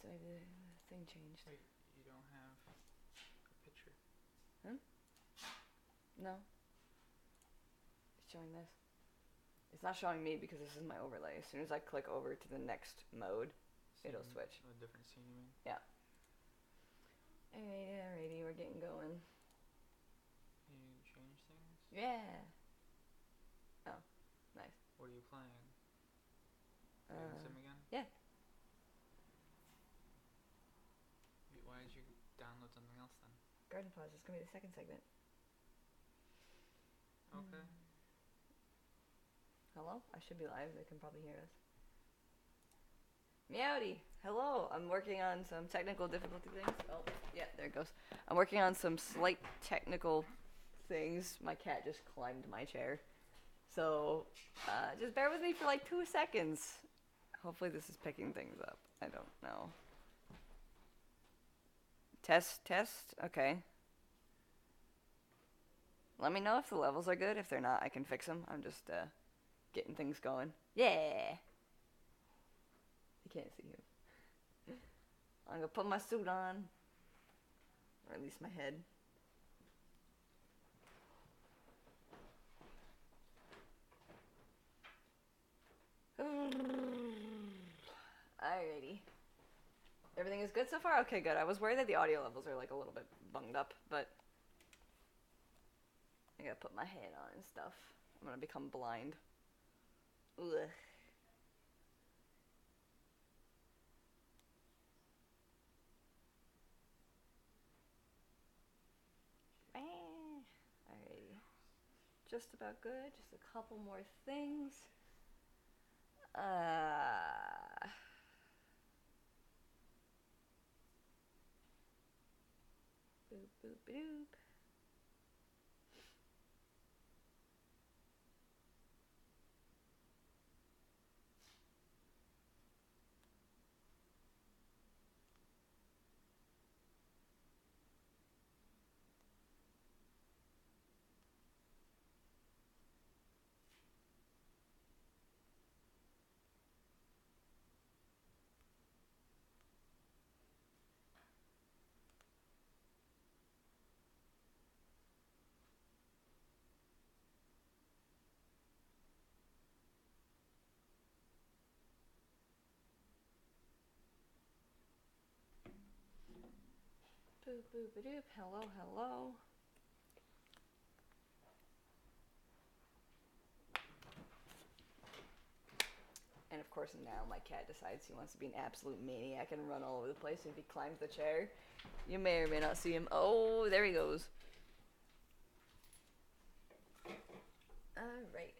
so the thing changed. Wait, you don't have a picture. Huh? No. It's showing this. It's not showing me because this is my overlay. As soon as I click over to the next mode, it'll switch. A different scene, you mean? Yeah. Alrighty, we're getting going. You change things? Yeah. Oh, nice. What are you playing? Playing Sim again? Yeah. Why did you download something else then? Garden Pause is gonna be the second segment. Okay. Hello? I should be live. They can probably hear us. Meowdy! Hello! I'm working on some technical difficulty things. Oh, yeah, there it goes. I'm working on some slight technical things. My cat just climbed my chair. So, just bear with me for like 2 seconds. Hopefully this is picking things up. I don't know. Test. Okay. Let me know if the levels are good. If they're not, I can fix them. I'm just, getting things going. Yeah! You can't see him. I'm gonna put my suit on. Or at least my head. Alrighty. Everything is good so far? Okay, good. I was worried that the audio levels are like a little bit bunged up, but I gotta put my head on and stuff. I'm gonna become blind. Ugh. Alrighty. Just about good. Just a couple more things. Boop, boop, boop. Boop, boop, boop. Hello, hello. And of course now my cat decides he wants to be an absolute maniac and run all over the place. If he climbs the chair, you may or may not see him. Oh, there he goes. Alright.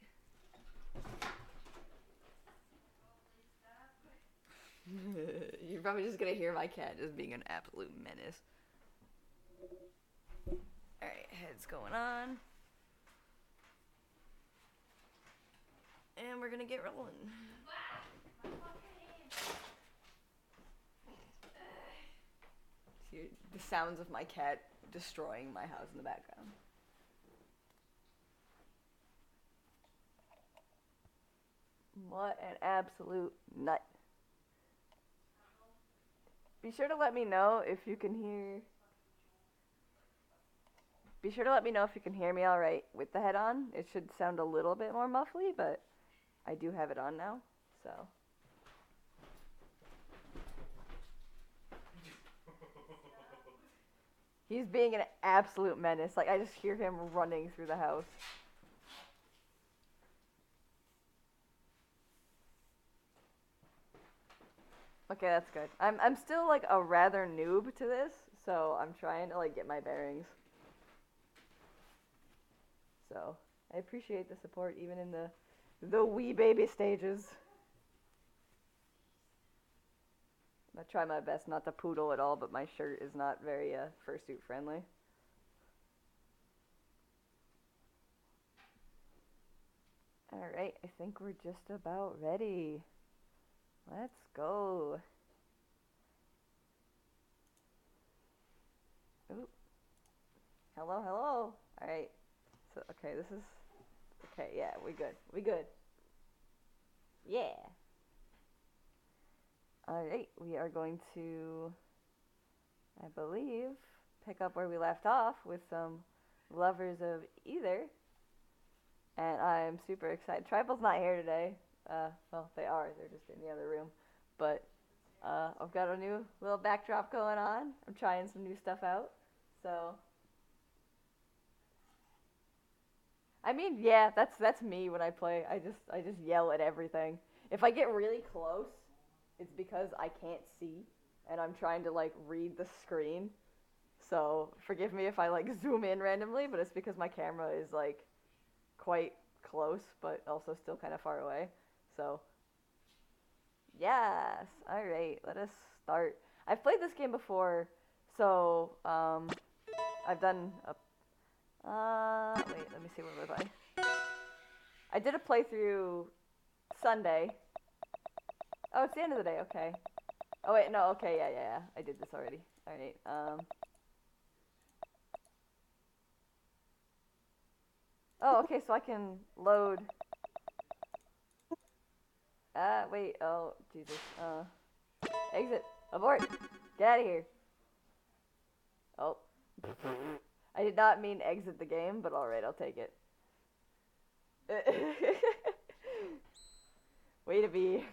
You're probably just gonna hear my cat just being an absolute menace. Alright, head's going on. And we're gonna get rolling. See the sounds of my cat destroying my house in the background. What an absolute nut. Be sure to let me know if you can hear. Be sure to let me know if you can hear me alright with the head on. It should sound a little bit more muffly, but I do have it on now, so. He's being an absolute menace. Like, I just hear him running through the house. Okay, that's good. I'm still like a rather noob to this, so I'm trying to like get my bearings. So I appreciate the support even in the wee baby stages. I try my best not to poodle at all, but my shirt is not very fursuit friendly. Alright, I think we're just about ready. Let's go. Ooh. Hello, hello. Alright. So, okay, this is... Okay, yeah, we good. We good. Yeah. Alright, we are going to, I believe, pick up where we left off with some Lovers of Aether. And I'm super excited. Tribal's not here today. Well, they are. They're just in the other room. But I've got a new little backdrop going on. I'm trying some new stuff out. So, I mean, yeah, that's me when I play. I just yell at everything. If I get really close, it's because I can't see and I'm trying to like read the screen. So, forgive me if I like zoom in randomly, but it's because my camera is like quite close, but also still kind of far away. So, yes. All right, let us start. I've played this game before, so I've done a. Wait, let me see what was I did a playthrough Sunday. Oh, it's the end of the day. Okay. Oh wait, no. Okay, yeah. I did this already. All right. Oh, okay, so I can load. Wait. Oh, Jesus. Exit. Abort. Get out of here. Oh. I did not mean exit the game, but alright, I'll take it. Way to be.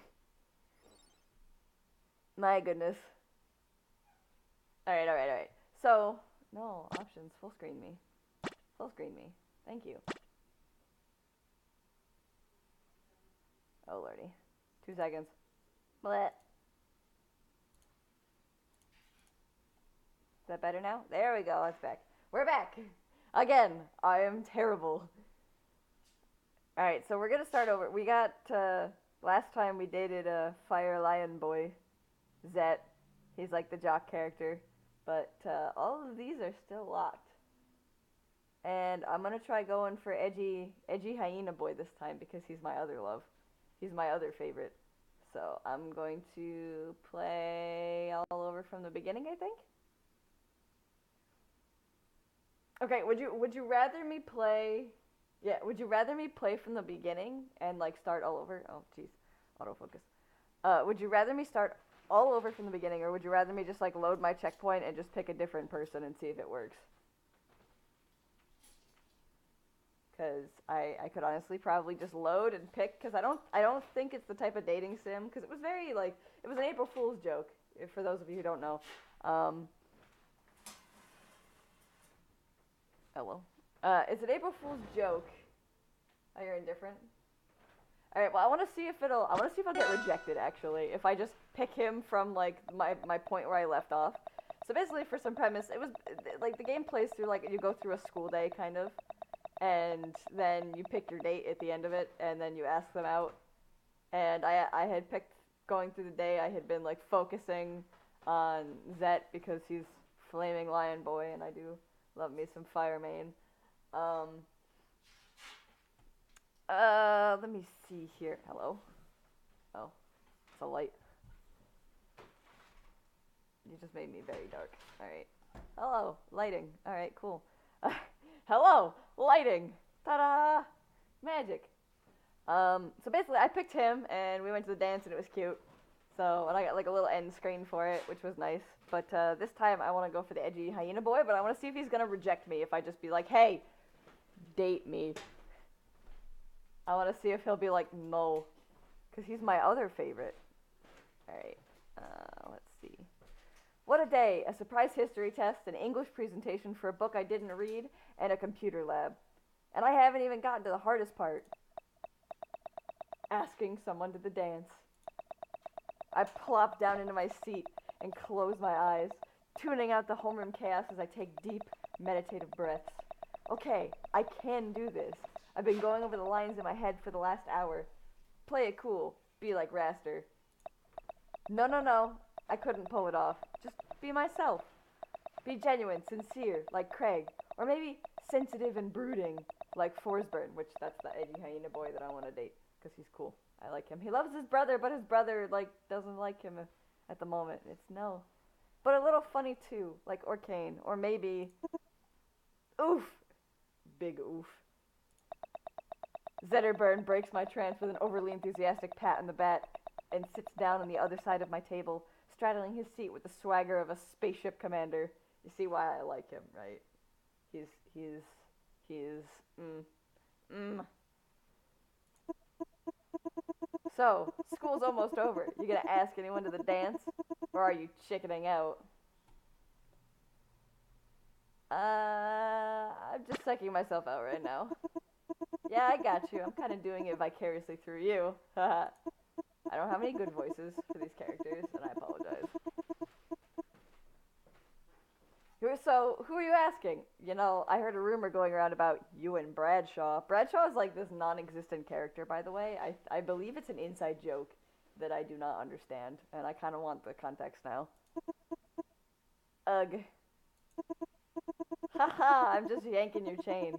My goodness. Alright. So, no, options. Full screen me. Full screen me. Thank you. Oh, lordy. 2 seconds. Bleh. Is that better now? There we go. It's back. We're back. Again, I am terrible. Alright, so we're going to start over. We got, last time we dated a Fire Lion boy, Zet. He's like the jock character. But all of these are still locked. And I'm going to try going for edgy hyena boy this time because he's my other love. He's my other favorite. So I'm going to play all over from the beginning, I think. Okay, would you rather me play? Yeah, would you rather me play from the beginning and like start all over? Oh, jeez, autofocus. Would you rather me start all over from the beginning, or would you rather me just like load my checkpoint and just pick a different person and see if it works? Because I could honestly probably just load and pick, because I don't think it's the type of dating sim, because it was very like, it was an April Fool's joke, for those of you who don't know. Hello. It's an April Fool's joke. Oh, you're indifferent? Alright, well I want to see if I'll get rejected actually, if I just pick him from like my point where I left off. So basically, for some premise, it was like the game plays through like you go through a school day kind of. And then you pick your date at the end of it, and then you ask them out. And I had picked, going through the day, I had been like focusing on Zet because he's flaming lion boy, and I do love me some fire main. Let me see here. Hello. Oh, it's a light. You just made me very dark. All right. Hello, lighting. All right, cool. Hello, lighting. Ta-da! Magic. So basically, I picked him, and we went to the dance, and it was cute. So, and I got like a little end screen for it, which was nice. But this time, I want to go for the edgy hyena boy, but I want to see if he's gonna reject me if I just be like, "Hey, date me." I want to see if he'll be like, "No," because he's my other favorite. All right. Let's see. What a day! A surprise history test, an English presentation for a book I didn't read, and a computer lab. And I haven't even gotten to the hardest part. Asking someone to the dance. I plop down into my seat and close my eyes, tuning out the homeroom chaos as I take deep, meditative breaths. Okay, I can do this. I've been going over the lines in my head for the last hour. Play it cool. Be like Raster. No. I couldn't pull it off. Just be myself. Be genuine, sincere, like Craig. Or maybe sensitive and brooding, like Forsburn, which that's the edgy hyena boy that I want to date, because he's cool. I like him. He loves his brother, but his brother, like, doesn't like him at the moment. It's no. But a little funny, too, like Orkane. Or maybe... Oof! Big oof. Zetterburn breaks my trance with an overly enthusiastic pat on the back. and sits down on the other side of my table, straddling his seat with the swagger of a spaceship commander. You see why I like him, right? He's, So, school's almost over. You gonna ask anyone to the dance? Or are you chickening out? I'm just psyching myself out right now. Yeah, I got you. I'm kind of doing it vicariously through you. I don't have any good voices for these characters, and I apologize. So, who are you asking? You know, I heard a rumor going around about you and Bradshaw. Bradshaw is like this non-existent character, by the way. I believe it's an inside joke that I do not understand, and I kind of want the context now. Ugh. Haha, I'm just yanking your chain.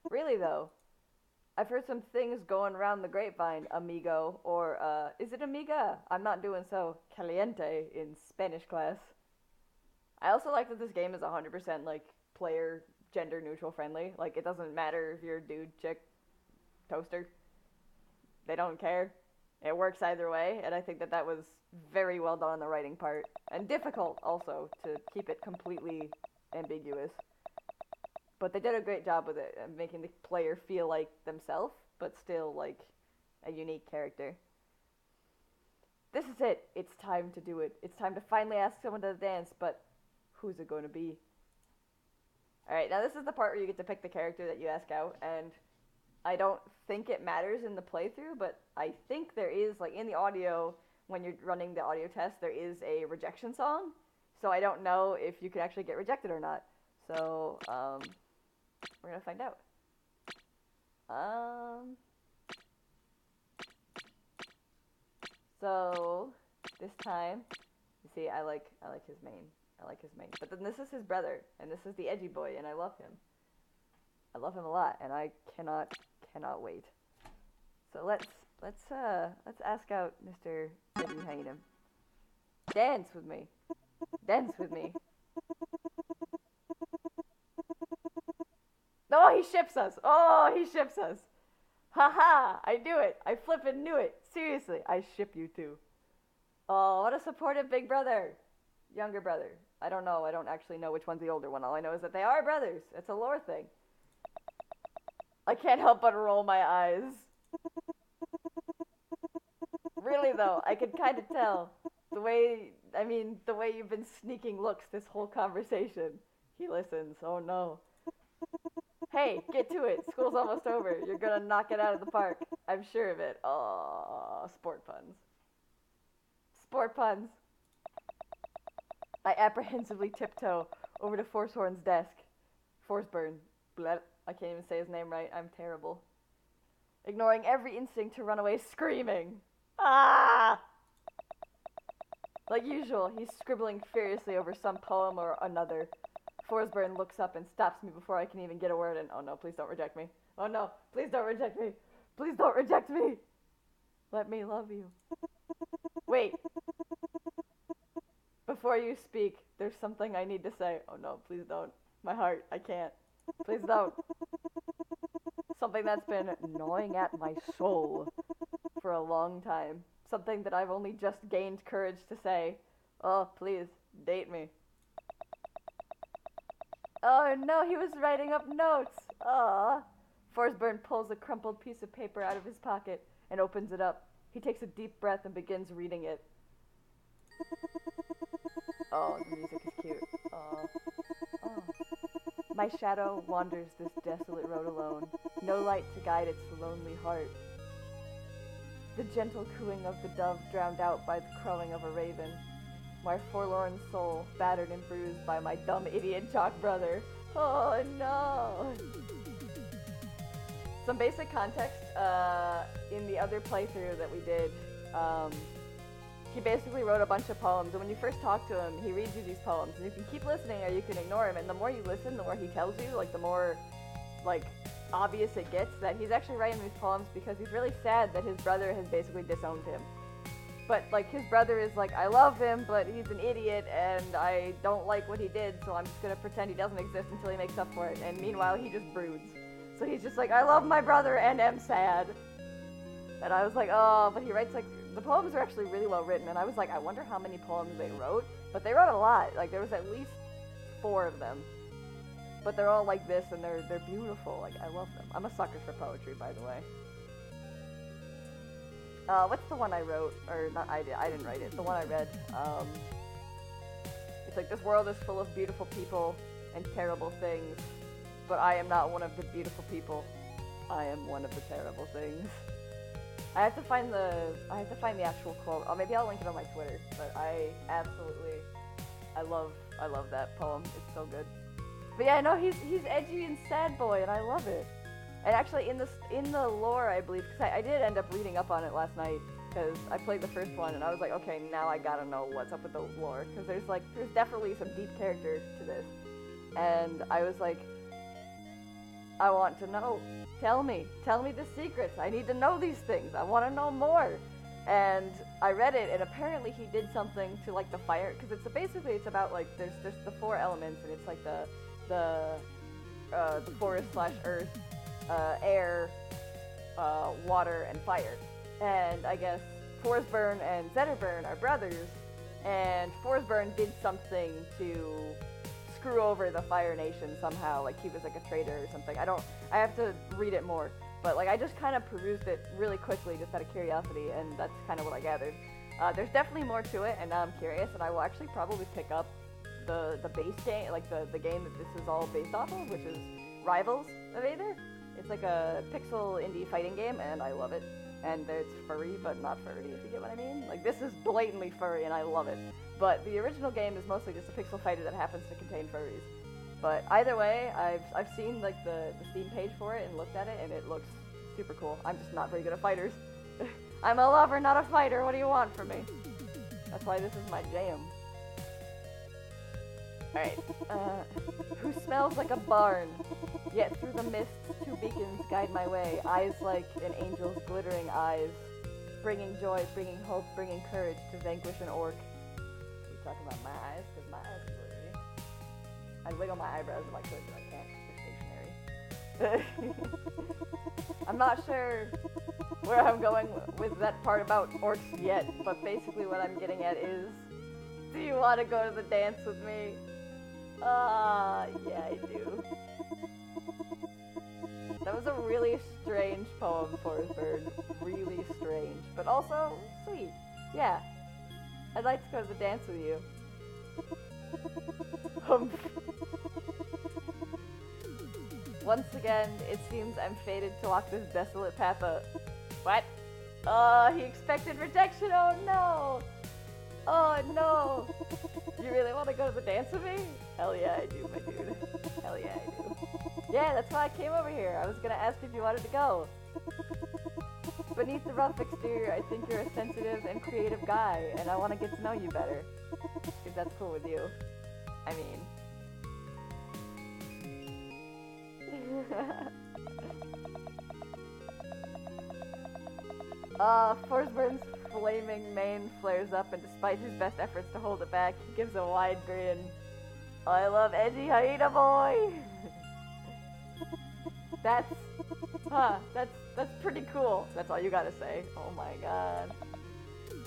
Really, though. I've heard some things going around the grapevine, amigo, or, is it amiga? I'm not doing so caliente in Spanish class. I also like that this game is 100% like player gender neutral friendly. Like it doesn't matter if you're a dude, chick, toaster. They don't care. It works either way, and I think that was very well done on the writing part, and difficult also to keep it completely ambiguous. But they did a great job with it, making the player feel like themselves, but still like a unique character. This is it. It's time to do it. It's time to finally ask someone to dance, but who's it going to be? Alright, now this is the part where you get to pick the character that you ask out, and I don't think it matters in the playthrough, but I think there is, like, in the audio, when you're running the audio test, there is a rejection song, so I don't know if you could actually get rejected or not. So, we're gonna find out. So, this time, you see, I like his mane. I like his mane. But then this is his brother, and this is the edgy boy, and I love him. I love him a lot, and I cannot wait. So let's ask out Mr. Eddie Hainem. Dance with me. Dance with me. Oh, he ships us. Oh, he ships us. Haha, I knew it. I flippin' knew it. Seriously, I ship you two. Oh, what a supportive big brother. Younger brother. I don't know. I don't actually know which one's the older one. All I know is that they are brothers. It's a lore thing. I can't help but roll my eyes. Really, though, I can kind of tell. The way you've been sneaking looks this whole conversation. He listens. Oh, no. Hey, get to it. School's almost over. You're gonna knock it out of the park. I'm sure of it. Oh, sport puns. Sport puns. I apprehensively tiptoe over to Forsehorn's desk. Forsburn. Bleh. I can't even say his name right. I'm terrible. Ignoring every instinct to run away screaming. Ah! Like usual, he's scribbling furiously over some poem or another. Forsburn looks up and stops me before I can even get a word in. Oh no, please don't reject me. Oh no, please don't reject me. Please don't reject me. Let me love you. Wait. Before you speak, there's something I need to say. Oh no, please don't. My heart, I can't. Please don't. Something that's been gnawing at my soul for a long time. Something that I've only just gained courage to say. Oh, please, date me. Oh no, he was writing up notes. Aww. Forsburn pulls a crumpled piece of paper out of his pocket and opens it up. He takes a deep breath and begins reading it. Oh, the music is cute. Oh. My shadow wanders this desolate road alone, no light to guide its lonely heart. The gentle cooing of the dove drowned out by the crowing of a raven. My forlorn soul, battered and bruised by my dumb idiot jock brother. Oh no! Some basic context, in the other playthrough that we did, he basically wrote a bunch of poems, and when you first talk to him, he reads you these poems, and you can keep listening or you can ignore him, and the more you listen, the more he tells you, like, the more, like, obvious it gets that he's actually writing these poems because he's really sad that his brother has basically disowned him. But, like, his brother is like, I love him, but he's an idiot, and I don't like what he did, so I'm just gonna pretend he doesn't exist until he makes up for it, and meanwhile, he just broods. So he's just like, I love my brother and am sad. And I was like, oh, but he writes, like, the poems are actually really well written, and I was like, I wonder how many poems they wrote, but they wrote a lot. Like, there was at least 4 of them, but they're all like this, and they're beautiful. Like, I love them. I'm a sucker for poetry, by the way. What's the one I wrote? Or not, I didn't write it. The one I read. It's like, this world is full of beautiful people and terrible things, but I am not one of the beautiful people. I am one of the terrible things. I have to find the actual quote. Oh, maybe I'll link it on my Twitter. But I love that poem. It's so good. But yeah, no, he's edgy and sad boy, and I love it. And actually, in the lore, I believe, because I did end up reading up on it last night, because I played the first one, and I was like, okay, now I gotta know what's up with the lore, because there's definitely some deep characters to this, and I was like, I want to know. Tell me the secrets. I need to know these things. I want to know more. And I read it, and apparently he did something to like the fire, because it's about like there's the 4 elements, and it's like the forest / earth, air, water, and fire. And I guess Forsburn and Zetterburn are brothers, and Forsburn did something to screw over the Fire Nation somehow, like he was like a traitor or something. I have to read it more, but like I just kind of perused it really quickly just out of curiosity, and that's kind of what I gathered. There's definitely more to it, and now I'm curious, and I will actually probably pick up the base game, like the game that this is all based off of, which is Rivals of Aether. It's like a pixel indie fighting game, and I love it. And it's furry, but not furry, if you get what I mean. Like, this is blatantly furry, and I love it. But the original game is mostly just a pixel fighter that happens to contain furries. But either way, I've seen, like, the Steam page for it and looked at it, and it looks super cool. I'm just not very good at fighters. I'm a lover, not a fighter. What do you want from me? That's why this is my jam. Alright. Who smells like a barn? Yet through the mist, 2 beacons guide my way. Eyes like an angel's glittering eyes. Bringing joy, bringing hope, bringing courage to vanquish an orc. You talking about my eyes? Because my eyes are glittery. I'd wiggle my eyebrows if I could, but I can't. They're stationary. I'm not sure where I'm going with that part about orcs yet, but basically what I'm getting at is, do you want to go to the dance with me? Yeah, I do. That was a really strange poem, Forsberg. Really strange, but also sweet. Yeah, I'd like to go to the dance with you. Once again, it seems I'm fated to walk this desolate path up. What? He expected rejection. Oh no! Oh no! You really want to go to the dance with me? Hell yeah, I do, my dude. Hell yeah, I do. Yeah, that's why I came over here. I was gonna ask if you wanted to go. Beneath the rough exterior, I think you're a sensitive and creative guy, and I want to get to know you better. If that's cool with you. I mean... Forsburn's flaming mane flares up, and despite his best efforts to hold it back, he gives a wide grin. I love edgy hyena boy! That's pretty cool. That's all you gotta say. Oh my god.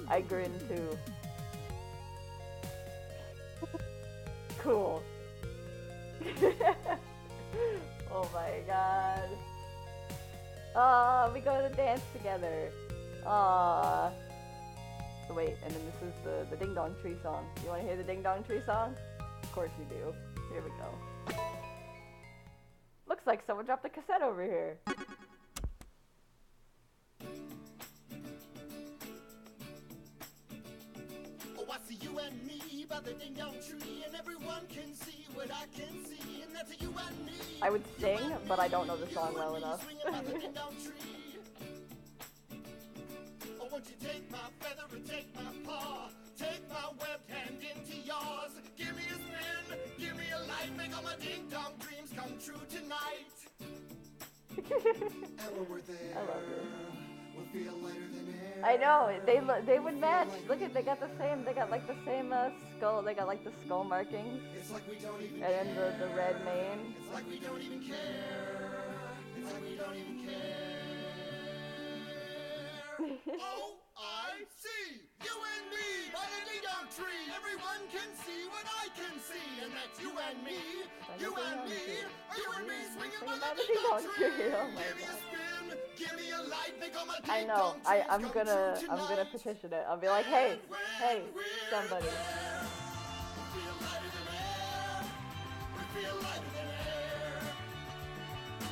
I grin too. Cool. Oh my god. We go to the dance together. Aww. So wait, and then this is the Ding Dong Tree song. You wanna hear the Ding Dong Tree song? Of course you do. Here we go. Looks like someone dropped a cassette over here. Oh, I see you and me by the ding dong tree, and everyone can see what I can see, and that's you and me. I would sing, but I don't know the song well enough. Oh, won't you take my feather and take my paw, take my webbed hand into yours, give me a spin, give me a light, make all my ding dong dreams come true tonight. And when we're there, I love this. we'll feel lighter than air. I know, they would match. Look at, they got the same skull, they got like the skull markings. It's like we don't even and then the red mane. It's like we don't even care. It's like we don't even care. Oh! I see you and me by the ding-dong tree. Everyone can see what I can see, and that's you and me. You and me, you and me swinging by the ding-dong tree. Oh my Give me a God. spin, give me a light, make all my I know. ding-dong dreams I'm come gonna true tonight. petition it. I'll be like, hey, hey, somebody. We feel lighter than air. We feel lighter than air.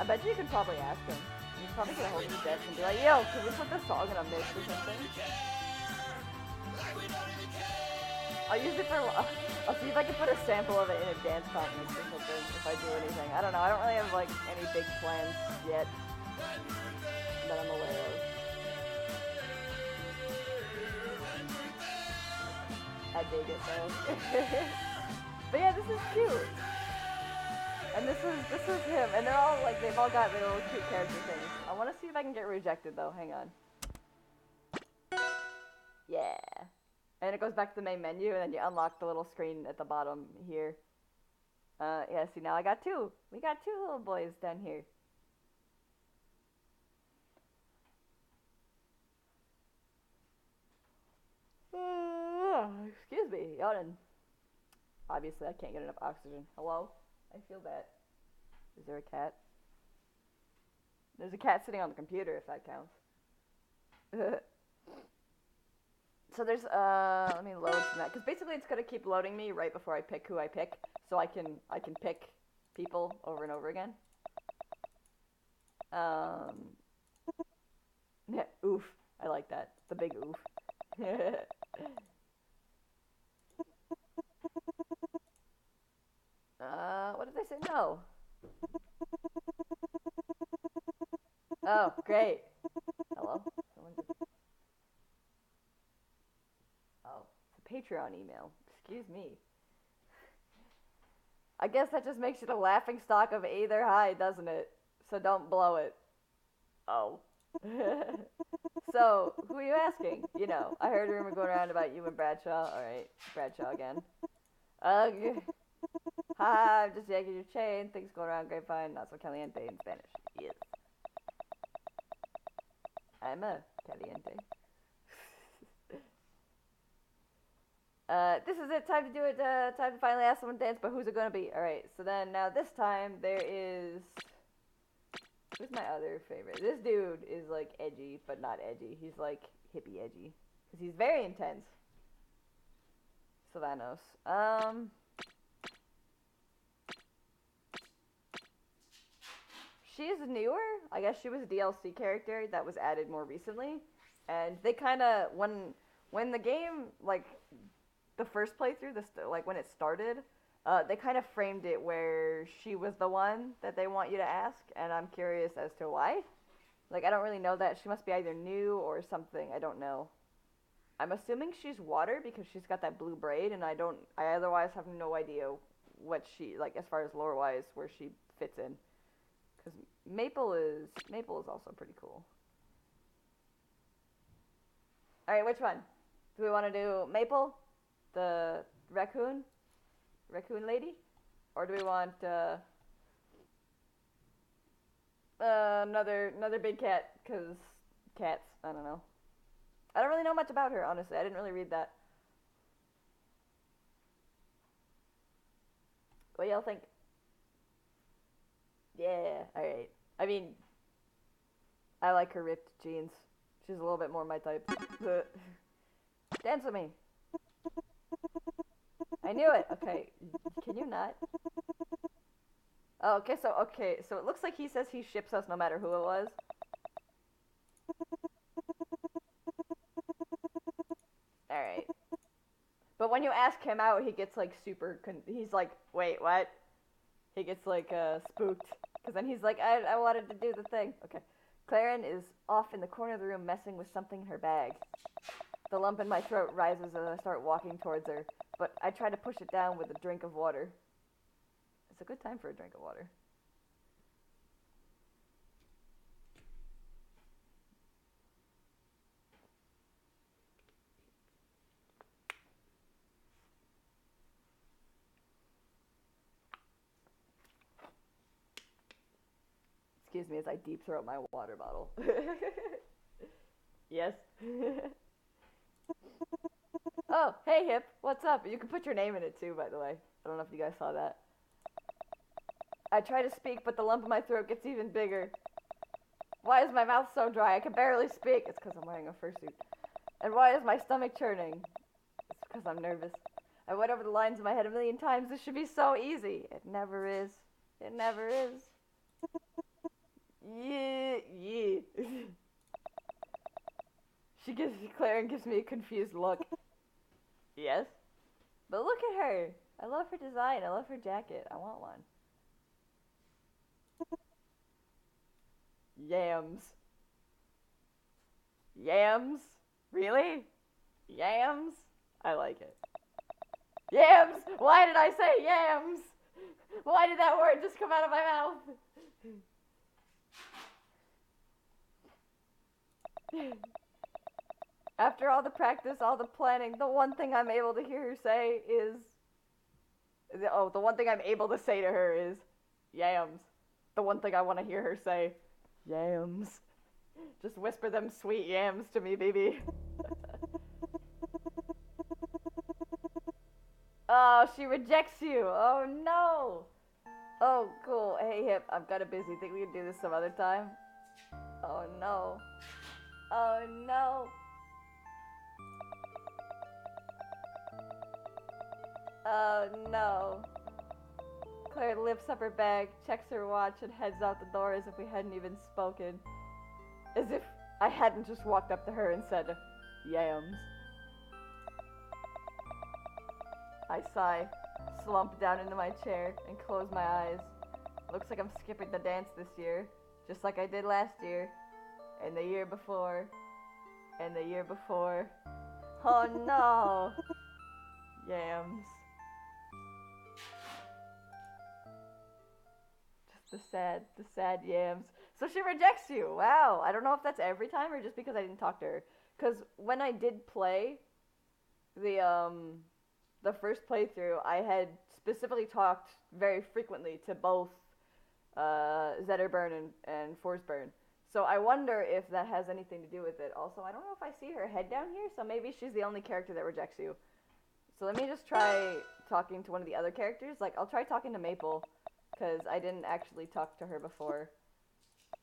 I bet you could probably ask him. You could probably get a hold of the devs and be like, yo, can we put this song in a mix or something? Like we don't even care. I'll use it for. I'll see if I can put a sample of it in a dance comp mix or something. If I do anything, I don't know. I don't really have like any big plans yet that I'm aware of. I dig it though. But yeah, this is cute. And this is him, and they're all like, they've all got their little cute character things. I want to see if I can get rejected though. Hang on. Yeah. And it goes back to the main menu, and then you unlock the little screen at the bottom here. Yeah. See, now I got two. We got two little boys down here. Excuse me, yawning. Obviously, I can't get enough oxygen. Hello? I feel that. Is there a cat? There's a cat sitting on the computer, if that counts. So there's, let me load from that. Because basically it's going to keep loading me right before I pick who I pick. So I can pick people over and over again. Yeah, oof. I like that. The big oof. What did they say? No. Oh, great. Hello? Someone just... Oh, it's a Patreon email. Excuse me. I guess that just makes you the laughing stock of Aether High, doesn't it? So don't blow it. Oh. So, who are you asking? You know, I heard a rumor going around about you and Bradshaw. Alright, Bradshaw again. Haha, I'm just yanking your chain. Things going around grapevine, not so caliente in Spanish. Yes. I'm a caliente. This is it. Time to do it. Time to finally ask someone to dance, but who's it gonna be? Alright, so then now this time there is... Who's my other favorite? This dude is like edgy, but not edgy. He's like hippie edgy. Because he's very intense. Sylvanos. She's newer. I guess she was a DLC character that was added more recently. And they kind of, when the game, like, the first playthrough, like when it started, they kind of framed it where she was the one that they want you to ask, and I'm curious as to why. Like, I don't really know that. She must be either new or something. I don't know. I'm assuming she's water because she's got that blue braid, and I otherwise have no idea what she, like, as far as lore-wise, where she fits in. Because Maple is also pretty cool. Alright, which one? Do we want to do Maple? The raccoon lady? Or do we want another big cat? Because cats, I don't know. I don't really know much about her, honestly. I didn't really read that. What y'all think? Yeah, alright. I mean, I like her ripped jeans. She's a little bit more my type. Dance with me. I knew it. Okay, can you not? Oh, okay, so it looks like he says he ships us no matter who it was. Alright. But when you ask him out, he gets like he's like, wait, what? He gets like spooked. Because then he's like, I wanted to do the thing. Okay. Claren is off in the corner of the room messing with something in her bag. The lump in my throat rises as I start walking towards her, but I try to push it down with a drink of water. It's a good time for a drink of water. Excuse me as I deep throat my water bottle. Yes. Oh, hey Hip, what's up? You can put your name in it too, by the way. I don't know if you guys saw that. I try to speak, but the lump in my throat gets even bigger. Why is my mouth so dry? I can barely speak. It's because I'm wearing a fursuit. And why is my stomach churning? It's because I'm nervous. I went over the lines in my head a million times. This should be so easy. It never is. It never is. Yeah. Claire gives me a confused look. Yes? But look at her. I love her design. I love her jacket. I want one. Yams. Yams? Really? Yams? I like it. Yams! Why did I say yams? Why did that word just come out of my mouth? After all the practice, all the planning, the one thing I'm able to hear her say is... the one thing I'm able to say to her is... Yams. The one thing I want to hear her say... Yams. Just whisper them sweet yams to me, baby. Oh, she rejects you. Oh, no. Oh, cool. Hey, Hip, I'm kind of busy. Think we can do this some other time? Oh, no. Oh, no. Oh, no. Claire lifts up her bag, checks her watch, and heads out the door as if we hadn't even spoken. As if I hadn't just walked up to her and said, yams. I sigh, slump down into my chair, and close my eyes. Looks like I'm skipping the dance this year, just like I did last year, and the year before, and the year before. Oh no! Yams. Just the sad yams. So she rejects you. Wow. I don't know if that's every time or just because I didn't talk to her. Because when I did play the first playthrough, I had specifically talked very frequently to both Zetterburn and Forsburn. So I wonder if that has anything to do with it. Also, I don't know if I see her head down here, so maybe she's the only character that rejects you. So let me just try talking to one of the other characters. Like, I'll try talking to Maple, because I didn't actually talk to her before.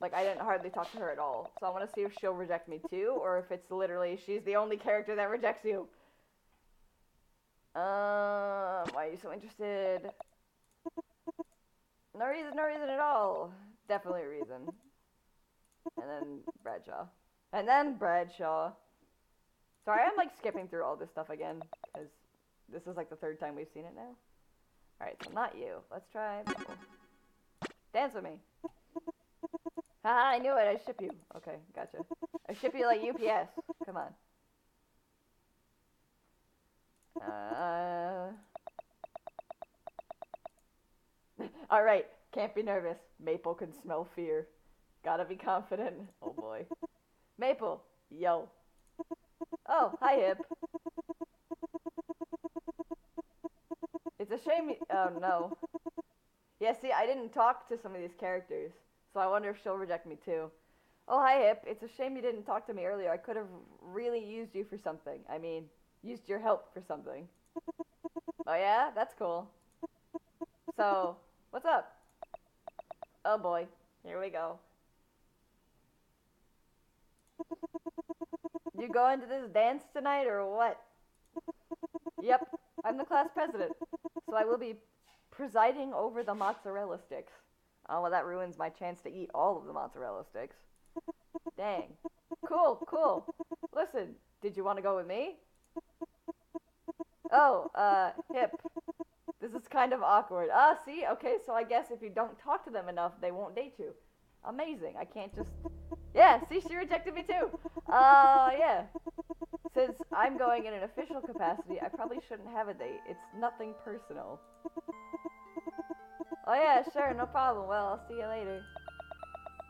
Like, I didn't hardly talk to her at all. So I want to see if she'll reject me too, or if it's literally she's the only character that rejects you. Why are you so interested? No reason at all. Definitely a reason. And then Bradshaw. And then Bradshaw. Sorry, I'm like skipping through all this stuff again, because this is like the third time we've seen it now. Alright, so not you. Let's try Maple. Dance with me. Haha, I knew it. I ship you. Okay, gotcha. I ship you like UPS. Come on. Alright, can't be nervous. Maple can smell fear. Gotta be confident. Oh boy. Maple, yo. Oh, hi Hip. It's a shame oh no. Yeah, see, I didn't talk to some of these characters, so I wonder if she'll reject me too. Oh, hi Hip. It's a shame you didn't talk to me earlier. I could have really used you for something. I mean, used your help for something. Oh yeah? That's cool. So, what's up? Oh boy. Here we go. You going to this dance tonight or what? Yep, I'm the class president, so I will be presiding over the mozzarella sticks. Oh, well, that ruins my chance to eat all of the mozzarella sticks. Dang. Cool. Listen, did you want to go with me? Oh, Hip. This is kind of awkward. See? Okay, so I guess if you don't talk to them enough, they won't date you. Amazing. I can't just... Yeah, see, she rejected me too. Yeah. Since I'm going in an official capacity, I probably shouldn't have a date. It's nothing personal. Oh yeah, sure, no problem. Well, I'll see you later.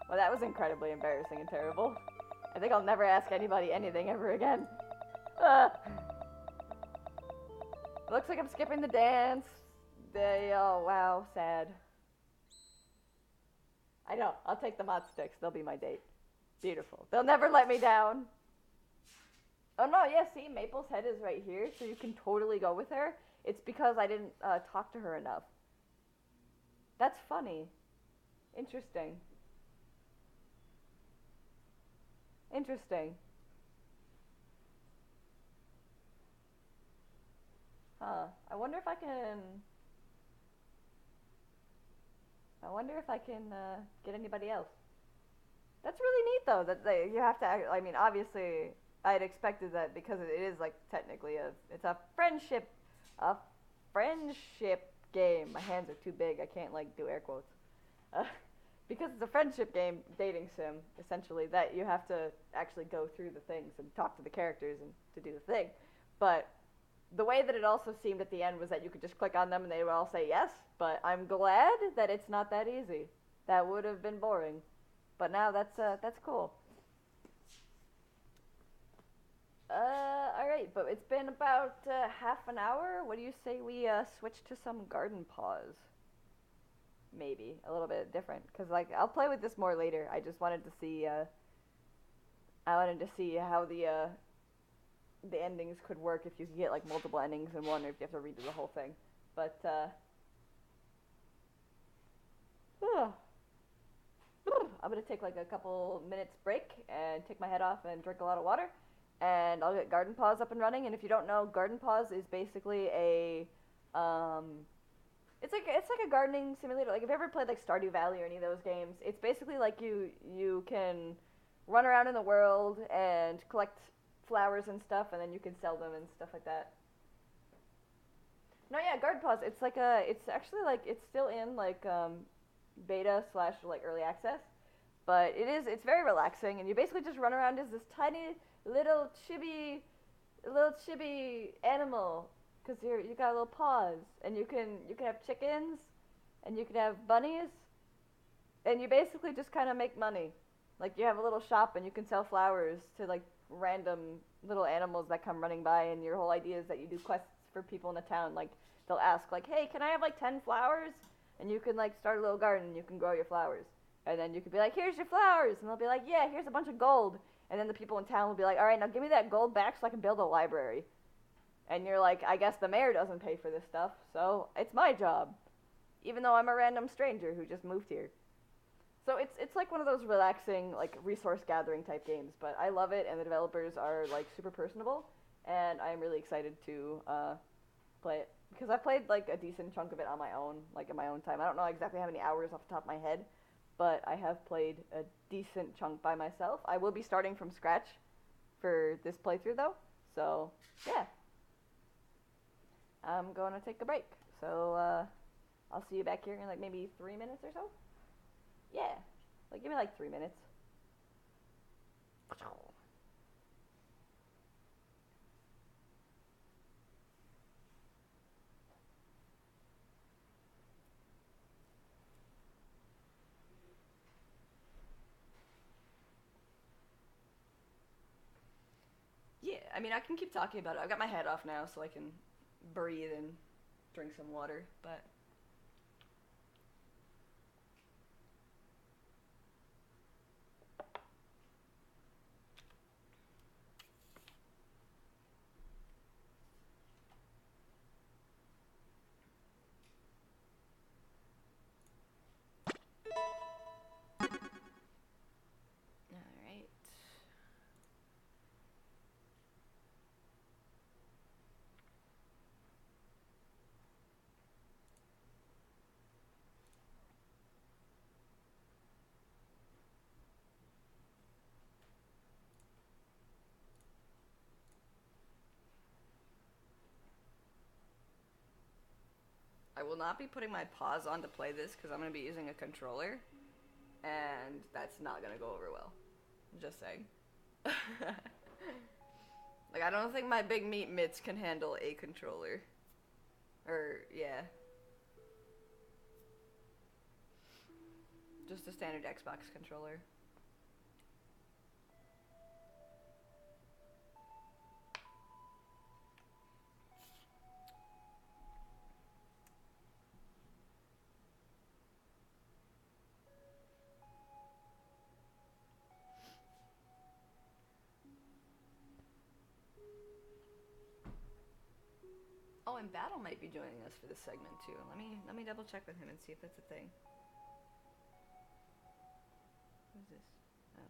Well, that was incredibly embarrassing and terrible. I think I'll never ask anybody anything ever again. Looks like I'm skipping the dance. Oh, wow, sad. I know, I'll take the mod sticks. They'll be my date. Beautiful. They'll never let me down. Oh no, yeah, see, Maple's head is right here, so you can totally go with her. It's because I didn't talk to her enough. That's funny. Interesting. Interesting. Huh. I wonder if I can... I wonder if I can get anybody else. That's really neat, though, that you have to... I mean, obviously, I had expected that because it is, like, technically it's a friendship game. My hands are too big. I can't, like, do air quotes. Because it's a friendship game, dating sim, essentially, that you have to actually go through the things and talk to the characters and to do the thing. But the way that it also seemed at the end was that you could just click on them and they would all say yes, but I'm glad that it's not that easy. That would have been boring. But now that's cool. Alright, but it's been about half an hour. What do you say we switch to some garden paws? Maybe a little bit different, because like I'll play with this more later. I just wanted to see how the endings could work, if you could get like multiple endings in one, or if you have to redo the whole thing. But I'm gonna take like a couple minutes break and take my head off and drink a lot of water, and I'll get Garden Paws up and running. And if you don't know, Garden Paws is basically a it's like a gardening simulator. Like if you ever played like Stardew Valley or any of those games, it's basically like you can run around in the world and collect flowers and stuff, and then you can sell them and stuff like that. No, yeah, Garden Paws. It's actually like it's still in like beta slash like early access, but it's very relaxing, and you basically just run around as this tiny little chibi animal, because you got little paws, and you can have chickens, and you can have bunnies, and you basically just kind of make money. Like you have a little shop, and you can sell flowers to like random little animals that come running by, and your whole idea is that you do quests for people in the town. Like they'll ask like, hey, can I have like 10 flowers? And you can like start a little garden, and you can grow your flowers. And then you could be like, here's your flowers, and they'll be like, yeah, here's a bunch of gold. And then the people in town will be like, all right, now give me that gold back so I can build a library. And you're like, I guess the mayor doesn't pay for this stuff, so it's my job, even though I'm a random stranger who just moved here. So it's like one of those relaxing like resource gathering type games, but I love it, and the developers are like super personable, and I'm really excited to play it, because I've played like a decent chunk of it on my own, like in my own time. I don't know exactly how many hours off the top of my head, but I have played a decent chunk by myself. I will be starting from scratch for this playthrough though, so yeah. I'm going to take a break, so I'll see you back here in like maybe 3 minutes or so. Yeah, like give me like 3 minutes. Yeah, I mean, I can keep talking about it. I've got my head off now, so I can breathe and drink some water, but... Alright. I will not be putting my paws on to play this, because I'm going to be using a controller, and that's not going to go over well. Just saying. Like, I don't think my big meat mitts can handle a controller. Or, yeah. Just a standard Xbox controller. Oh, and Battle might be joining us for this segment too. Let me double check with him and see if that's a thing. Who's this? Oh.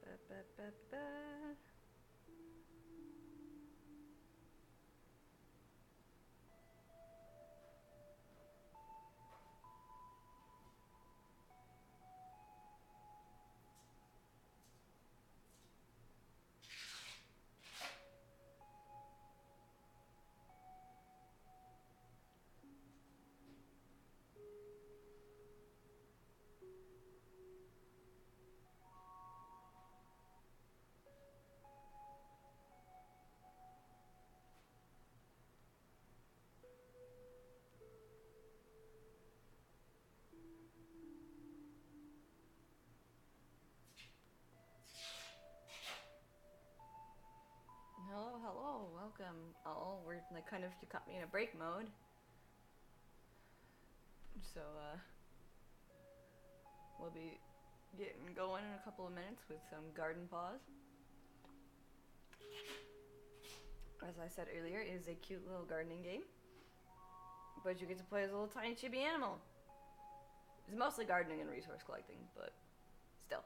Ba, ba, ba, ba. Hello, hello, welcome all. We're like kind of, you caught me in a break mode. So, we'll be getting going in a couple of minutes with some garden paws. As I said earlier, it is a cute little gardening game. But you get to play as a little tiny chibi animal. It's mostly gardening and resource collecting, but still.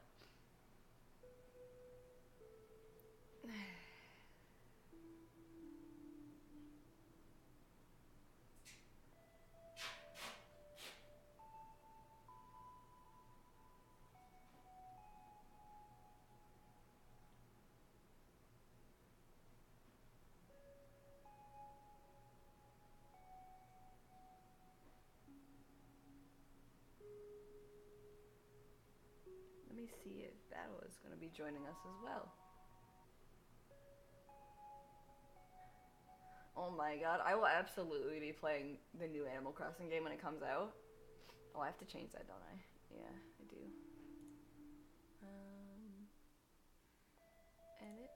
Let me see if Battle is going to be joining us as well. Oh my god, I will absolutely be playing the new Animal Crossing game when it comes out. Oh, I have to change that, don't I? Yeah, I do. Edit.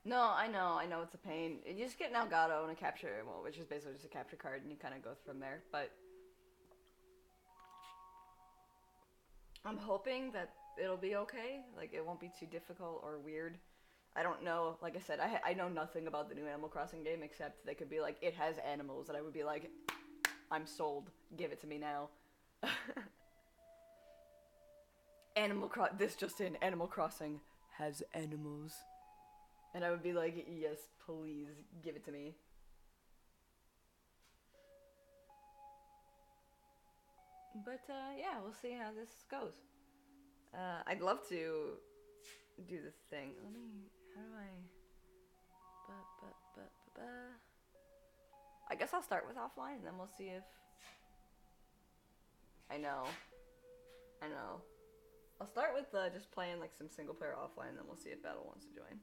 No, I know it's a pain. You just get an Elgato and a capture, well, which is basically just a capture card, and you kind of go from there. But I'm hoping that it'll be okay. Like, it won't be too difficult or weird. I don't know. Like I said, I know nothing about the new Animal Crossing game, except they could be like, it has animals, and I would be like, I'm sold. Give it to me now. This just in, Animal Crossing has animals. And I would be like, yes, please, give it to me. But, yeah, we'll see how this goes. I'd love to do this thing. Let me, how do I guess I'll start with offline, and then we'll see if... I know. I'll start with, just playing, like, some single-player offline, and then we'll see if Battle wants to join.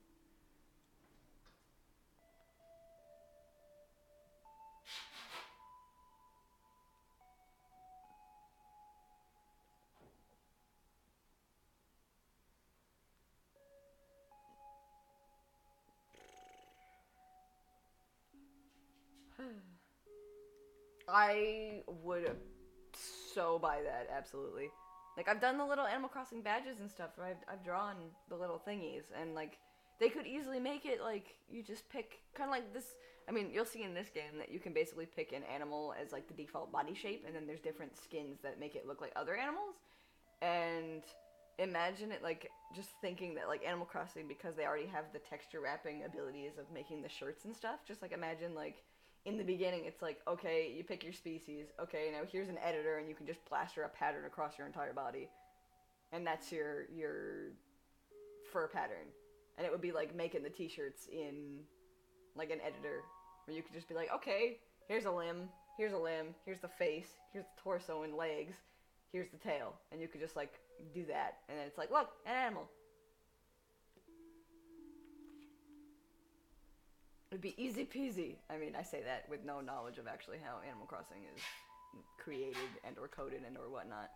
I would so buy that, absolutely. Like, I've done the little Animal Crossing badges and stuff, where I've drawn the little thingies, and, like, they could easily make it, like, you just pick, kind of like this, I mean, you'll see in this game that you can basically pick an animal as, like, the default body shape, and then there's different skins that make it look like other animals, and imagine it, like, just thinking that, like, Animal Crossing, because they already have the texture wrapping abilities of making the shirts and stuff, just, like, imagine, like, in the beginning, it's like, okay, you pick your species. Okay, now here's an editor, and you can just plaster a pattern across your entire body. and that's your fur pattern. And it would be like making the t-shirts in like an editor where you could just be like, okay, here's a limb, here's the face, here's the torso and legs, here's the tail, and you could just like do that, and then it's like, look, an animal. It'd be easy peasy. I mean, I say that with no knowledge of actually how Animal Crossing is created and or coded and or whatnot.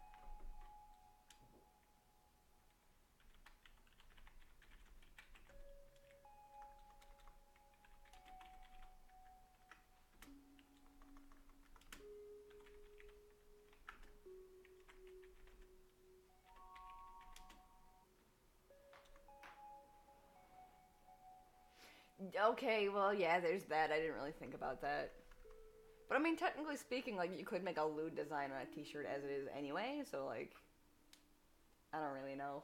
Okay, well, yeah, there's that. I didn't really think about that. But I mean, technically speaking, like, you could make a lewd design on a t-shirt as it is anyway, so, like, I don't really know.